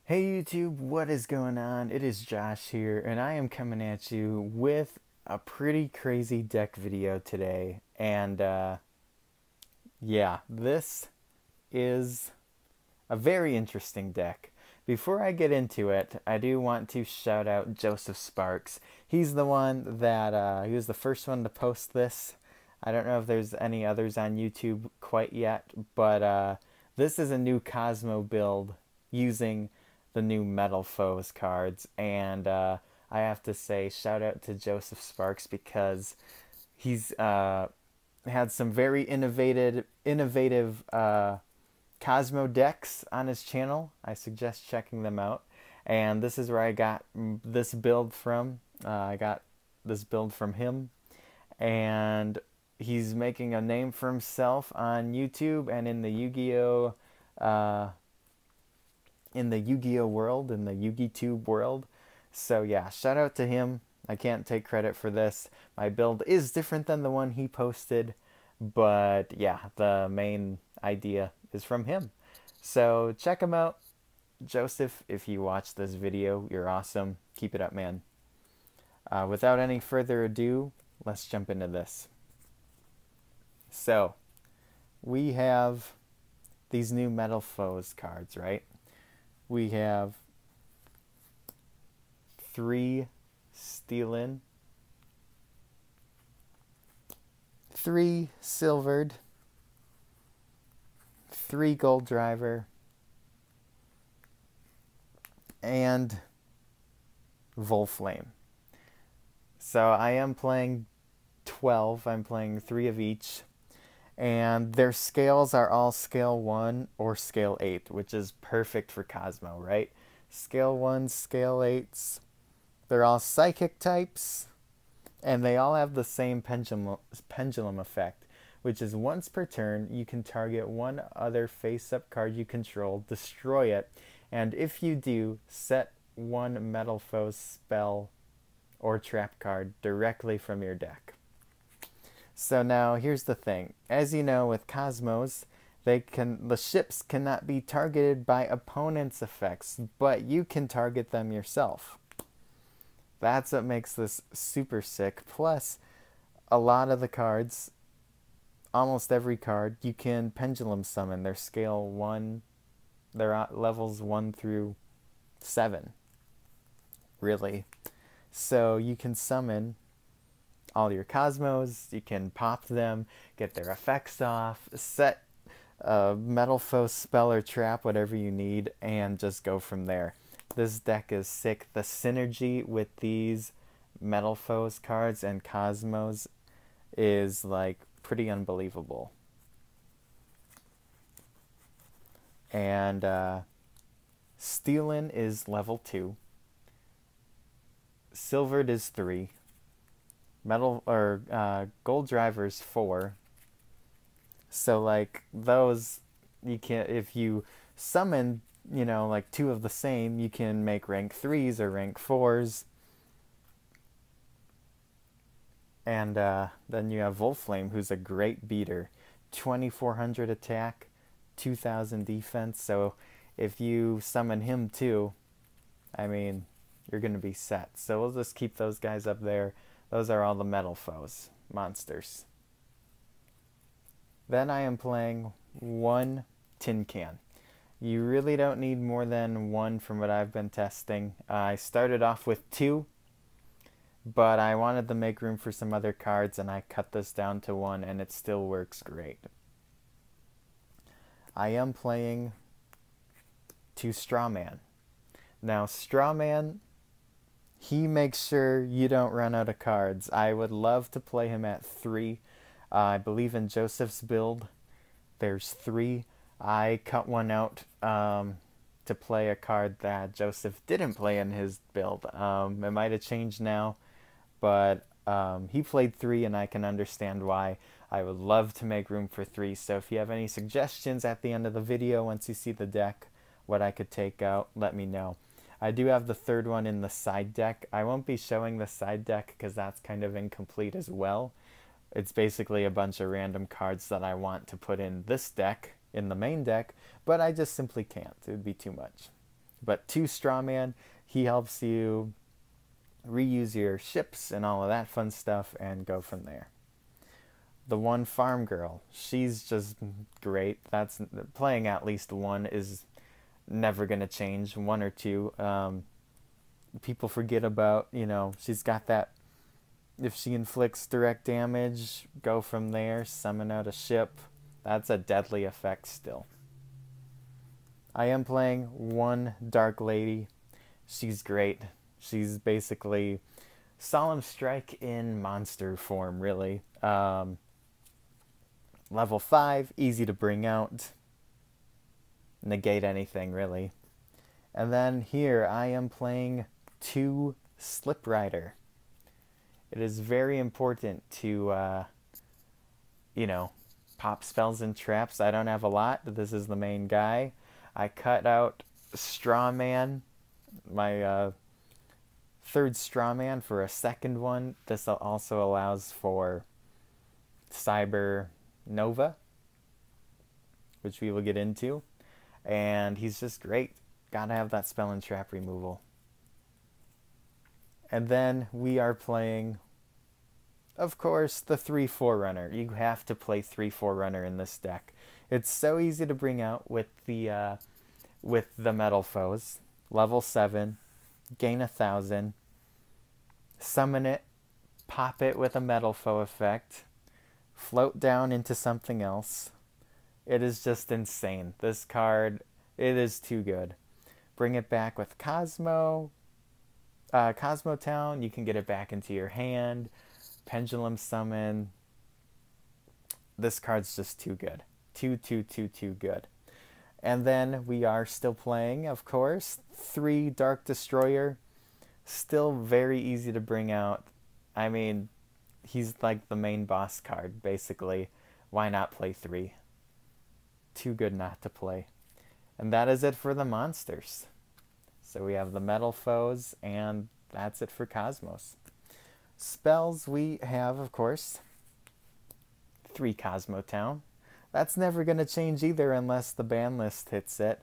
Hey YouTube, what is going on? It is Josh here, and I am coming at you with a pretty crazy deck video today. And yeah, this is a very interesting deck. Before I get into it, I do want to shout out Joseph Sparks. He's the one that, he was the first one to post this. I don't know if there's any others on YouTube quite yet, but this is a new Kozmo build using the new Metalfoe cards. And I have to say, shout out to Joseph Sparks because he's had some very innovative Kozmo decks on his channel. I suggest checking them out. And this is where I got this build from. I got this build from him. And he's making a name for himself on YouTube and in the Yu-Gi-Oh! In the Yu-Gi-Oh! World, in the Yu-Gi-Tube world. So yeah, shout out to him. I can't take credit for this. My build is different than the one he posted, but yeah, the main idea is from him. So check him out. Joseph, if you watch this video, you're awesome. Keep it up, man. Without any further ado, let's jump into this. So, we have these new Metalfoe cards, right? We have 3 Steelin, 3 Silvered, 3 Gold Driver, and Volflame. So I am playing 12. I'm playing 3 of each. And their scales are all scale 1 or scale 8, which is perfect for Kozmo, right? Scale 1, scale 8s. They're all psychic types, and they all have the same pendulum effect, which is once per turn, you can target one other face-up card you control, destroy it, and if you do, set one Metalfoe spell or trap card directly from your deck. So now here's the thing. As you know, with Kozmos, the ships cannot be targeted by opponents' effects, but you can target them yourself. That's what makes this super sick. Plus, a lot of the cards, almost every card, you can pendulum summon. They're scale 1, they're at levels 1 through 7, really. So you can summon all your Kozmos, you can pop them, get their effects off, set a Metalfoe spell or trap, whatever you need, and just go from there. This deck is sick. The synergy with these Metalfoe cards and Kozmos is like pretty unbelievable. And Steelin is level 2. Silvered is 3. Gold Driver's 4. So like those, you can, if you summon, you know, like 2 of the same, you can make rank 3s or rank 4s. And then you have Volflame, who's a great beater. 2400 attack, 2000 defense. So if you summon him too, I mean, you're going to be set. So we'll just keep those guys up there. Those are all the Metalfoe monsters. Then I am playing 1 Tin Can. You really don't need more than 1 from what I've been testing. I started off with 2, but I wanted to make room for some other cards, and I cut this down to 1, and it still works great. I am playing 2 Strawman. Now, Strawman, he makes sure you don't run out of cards. I would love to play him at 3. I believe in Joseph's build, there's 3. I cut one out to play a card that Joseph didn't play in his build. It might have changed now, but he played 3, and I can understand why. I would love to make room for 3, so if you have any suggestions at the end of the video, once you see the deck, what I could take out, let me know. I do have the 3rd one in the side deck. I won't be showing the side deck because that's kind of incomplete as well. It's basically a bunch of random cards that I want to put in this deck, in the main deck, but I just simply can't. It would be too much. But 2 Strawman, he helps you reuse your ships and all of that fun stuff and go from there. The 1 Farm Girl, she's just great. That's playing at least 1 is never gonna change. 1 or 2. People forget about, she's got that. If she inflicts direct damage, go from there, summon out a ship. That's a deadly effect still. I am playing 1 Dark Lady. She's great. She's basically Solemn Strike in monster form, really. Level 5, easy to bring out. Negate anything, really. And then here I am playing 2 Slip Rider. It is very important to, pop spells and traps. I don't have a lot. This is the main guy. I cut out Strawman, my 3rd Strawman, for a 2nd one. This also allows for Cyber Nova, which we will get into. And he's just great. Gotta have that spell and trap removal. And then we are playing, of course, the 3 Forerunner. You have to play 3 Forerunner in this deck. It's so easy to bring out with the Metalfoes. Level 7, gain 1,000, summon it, pop it with a Metalfoe effect, float down into something else. It is just insane. This card, it is too good. Bring it back with Kozmo Town. You can get it back into your hand. Pendulum Summon. This card's just too good. Too good. And then we are still playing, of course, 3 Dark Destroyer. Still very easy to bring out. I mean, he's like the main boss card, basically. Why not play 3? Too good not to play. And that is it for the monsters. So we have the Metalfoes, and that's it for Cosmos. Spells, we have, of course, 3 Kozmo Town. That's never going to change either unless the ban list hits it.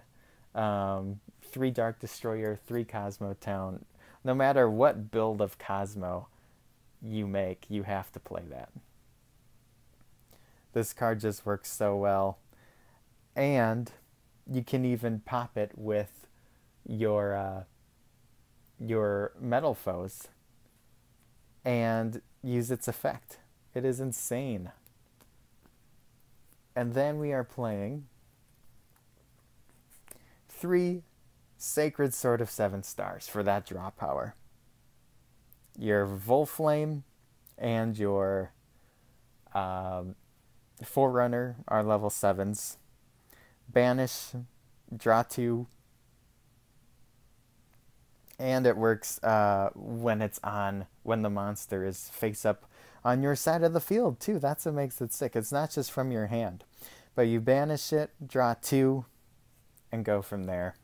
3 Dark Destroyer, 3 Kozmo Town. No matter what build of Cosmo you make, you have to play that. This card just works so well. And you can even pop it with your Metalfoes and use its effect. It is insane. And then we are playing 3 Sacred Sword of 7 Stars for that draw power. Your Volflame and your Forerunner are level 7s. Banish, draw 2. And it works when the monster is face up on your side of the field too. That's what makes it sick. It's not just from your hand. But you banish it, draw 2, and go from there.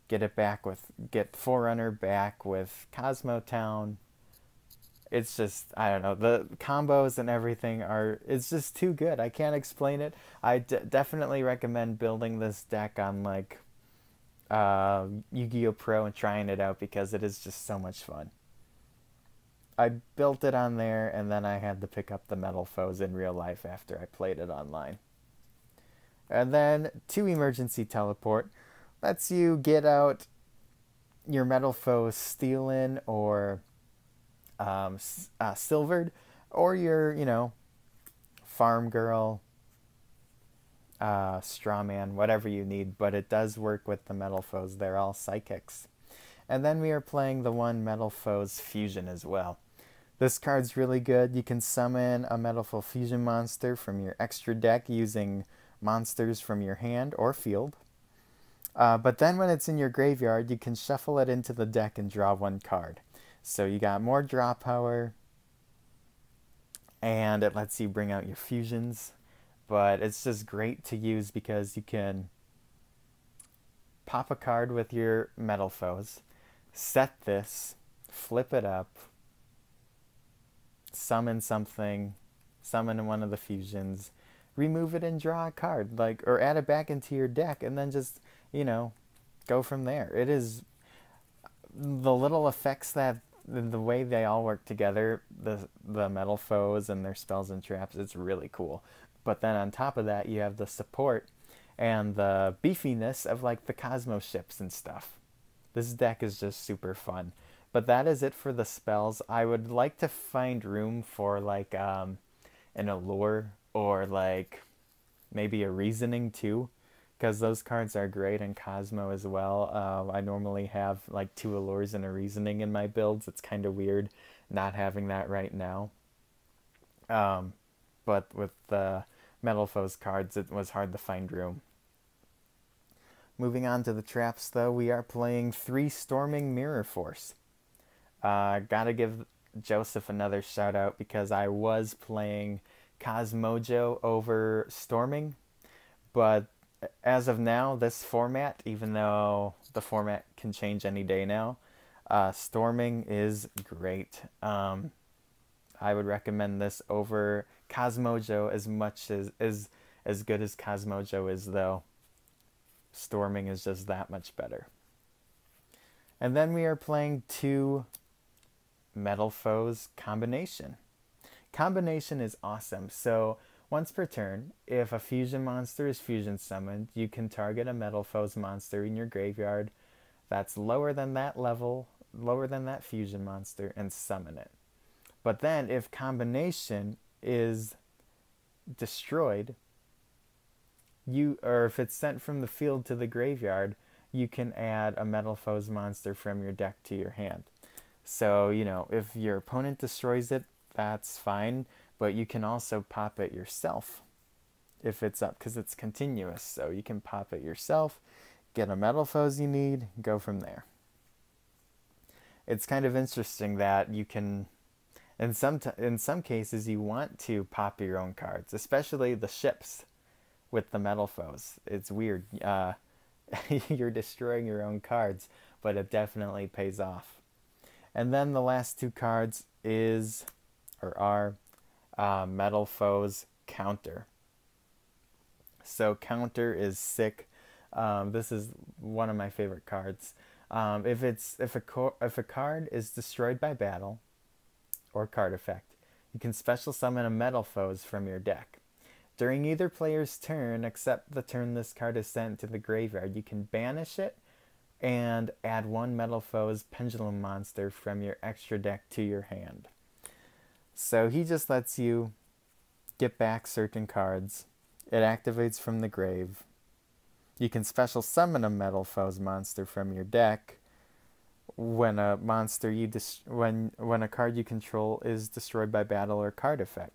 Get Forerunner back with Kozmo Town. It's just, I don't know, the combos and everything it's just too good. I can't explain it. I definitely recommend building this deck on like Yu-Gi-Oh! Pro and trying it out because it is just so much fun. I built it on there and then I had to pick up the Metalfoes in real life after I played it online. And then 2 Emergency Teleport lets you get out your Metalfoe Steelin or Silvered, or your, Farm Girl, Strawman, whatever you need, but it does work with the Metalfoes. They're all psychics. And then we are playing the 1 Metalfoes Fusion as well. This card's really good. You can summon a Metalfoe Fusion monster from your extra deck using monsters from your hand or field. But then when it's in your graveyard, you can shuffle it into the deck and draw 1 card. So you got more draw power, and it lets you bring out your fusions. But it's just great to use because you can pop a card with your Metalfoes, set this, flip it up, summon something, summon one of the fusions, remove it and draw a card, or add it back into your deck, and then just, go from there. It is the little effects that the way they all work together, the metal foes and their spells and traps, it's really cool. But then on top of that, you have the support and the beefiness of like the Kozmo ships and stuff. This deck is just super fun. But that is it for the spells. I would like to find room for like an allure or like maybe a reasoning too, because those cards are great in Kozmo as well. I normally have like 2 allures and a reasoning in my builds. It's kind of weird not having that right now. But with the Metalfoe's cards, it was hard to find room. Moving on to the traps, though, we are playing 3 Storming Mirror Force. Gotta give Joseph another shout out because I was playing Cosmojo over Storming, but as of now, this format, even though the format can change any day now, Storming is great. I would recommend this over Cosmojo as much as good as Cosmojo is, though. Storming is just that much better. And then we are playing 2 Metalfoes combination. Combination is awesome. So once per turn, if a fusion monster is fusion summoned, you can target a Metalfoes monster in your graveyard that's lower than that level, lower than that fusion monster, and summon it. But then if combination is destroyed, or if it's sent from the field to the graveyard, you can add a Metalfoes monster from your deck to your hand. So, if your opponent destroys it, that's fine, but you can also pop it yourself if it's up, because it's continuous. So you can pop it yourself, get a Metalfoes you need, go from there. It's kind of interesting that you can, in some cases, you want to pop your own cards, especially the ships with the Metalfoes. It's weird. You're destroying your own cards, but it definitely pays off. And then the last 2 cards are Metalfoes Counter. So Counter is sick. This is one of my favorite cards. If a card is destroyed by battle or card effect, you can special summon a Metalfoes from your deck. During either player's turn, except the turn this card is sent to the graveyard, you can banish it and add 1 Metalfoes Pendulum monster from your extra deck to your hand. So he just lets you get back certain cards. It activates from the grave. You can special summon a Metalfoes monster from your deck when a monster when a card you control is destroyed by battle or card effect.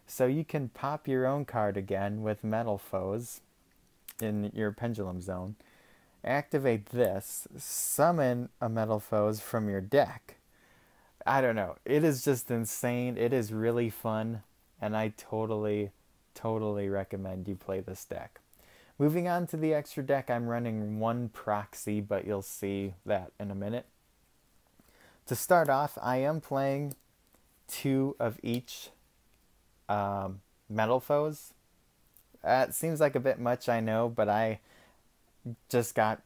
So you can pop your own card again with Metalfoes in your Pendulum Zone. Activate this, summon a Metalfoes from your deck. I don't know. It is just insane. It is really fun, and I totally recommend you play this deck. Moving on to the extra deck, I'm running 1 proxy, but you'll see that in a minute. To start off, I am playing 2 of each Metalfoes. It seems like a bit much, I know, but I just got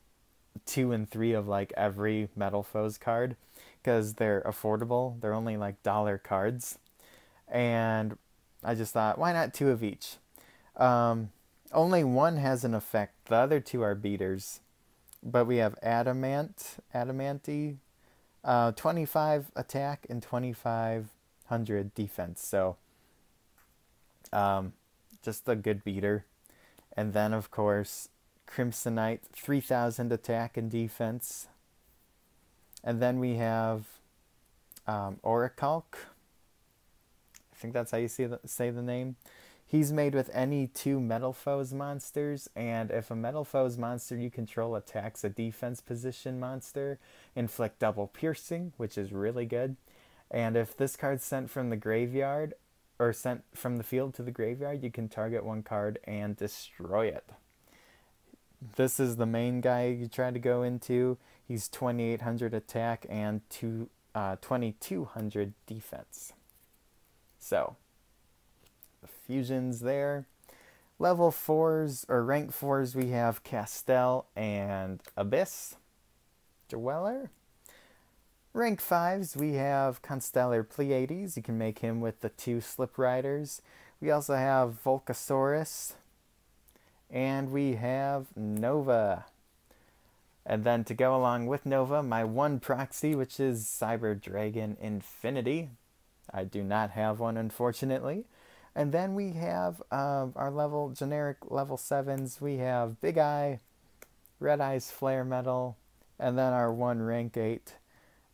2 and 3 of like every Metalfoes card because they're affordable. They're only like $1 cards, and I just thought, why not 2 of each? Only 1 has an effect. The other 2 are beaters, but we have Adamanty, 25 attack and 2500 defense. So just a good beater. And then of course Crimsonite, 3000 attack and defense. And then we have Orichalk. I think that's how you say the name. He's made with any 2 Metalfoes monsters, and if a Metalfoes monster you control attacks a defense position monster, inflict double piercing, which is really good. And if this card's sent from the graveyard, or sent from the field to the graveyard, you can target 1 card and destroy it. This is the main guy you try to go into. He's 2800 attack and 2200 defense. So, the fusion's there. Level 4s, or rank 4s, we have Castell and Abyss Dweller. Rank 5s, we have Constellar Pleiades. You can make him with the 2 Slip Riders. We also have Volcasaurus. And we have Nova. And then to go along with Nova, my one proxy, which is Cyber Dragon Infinity. I do not have one, unfortunately. And then we have our generic level 7s. We have Big Eye, Red Eyes Flare Metal, and then our one rank 8,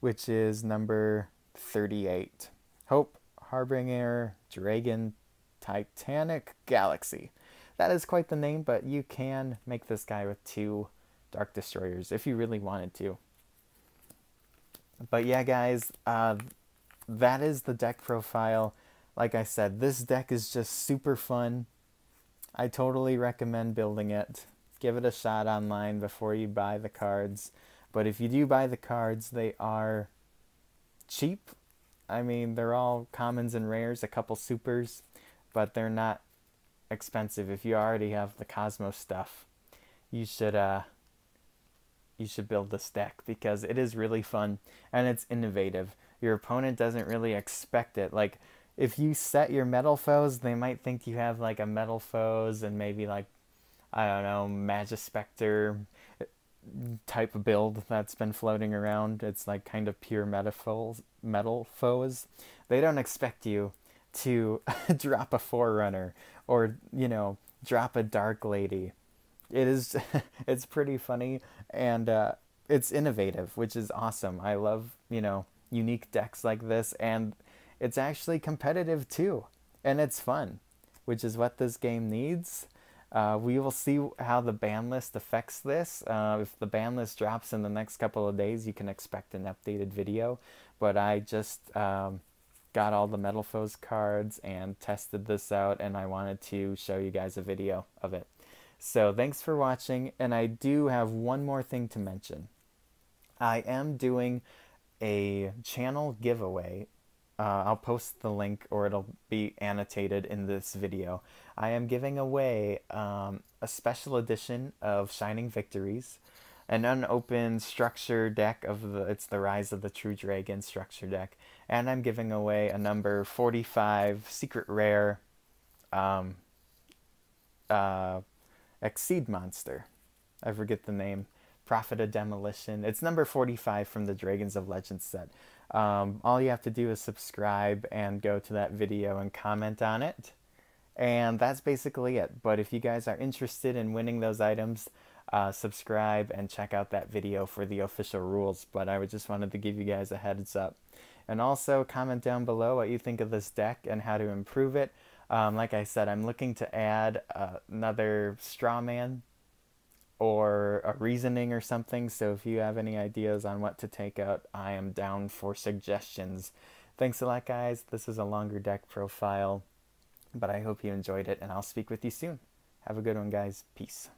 which is number 38. Hope Harbinger Dragon Titanic Galaxy. That is quite the name, but you can make this guy with 2 Dark Destroyers if you really wanted to. But yeah, guys, that is the deck profile. Like I said, this deck is just super fun. I totally recommend building it. Give it a shot online before you buy the cards. But if you do buy the cards, they are cheap. I mean, they're all commons and rares, a couple supers, but they're not expensive. If you already have the Kozmo stuff, you should build this deck because it is really fun and it's innovative. Your opponent doesn't really expect it. Like, if you set your Metalfoes, they might think you have like a Metalfoes and maybe like, I don't know, Magispector type of build that's been floating around. It's like kind of pure Metalfoes. They don't expect you to drop a Forerunner or, drop a Dark Lady. It is, it's pretty funny, and it's innovative, which is awesome. I love, unique decks like this, and it's actually competitive too, and it's fun, which is what this game needs. We will see how the ban list affects this. If the ban list drops in the next couple of days, you can expect an updated video. But I just got all the Metalfoes cards and tested this out, and I wanted to show you guys a video of it. So thanks for watching, and I do have one more thing to mention. I am doing a channel giveaway. I'll post the link, or it'll be annotated in this video. I am giving away a special edition of Shining Victories, an unopened structure deck of it's the Rise of the True Dragon structure deck, and I'm giving away a number 45 secret rare Exceed monster. I forget the name. Prophet of Demolition. It's number 45 from the Dragons of Legends set. All you have to do is subscribe and go to that video and comment on it. And that's basically it. But if you guys are interested in winning those items, subscribe and check out that video for the official rules. But I just wanted to give you guys a heads up. And also comment down below what you think of this deck and how to improve it. Like I said, I'm looking to add another straw man or a reasoning or something. So if you have any ideas on what to take out, I am down for suggestions. Thanks a lot, guys. This is a longer deck profile, but I hope you enjoyed it, and I'll speak with you soon. Have a good one, guys. Peace.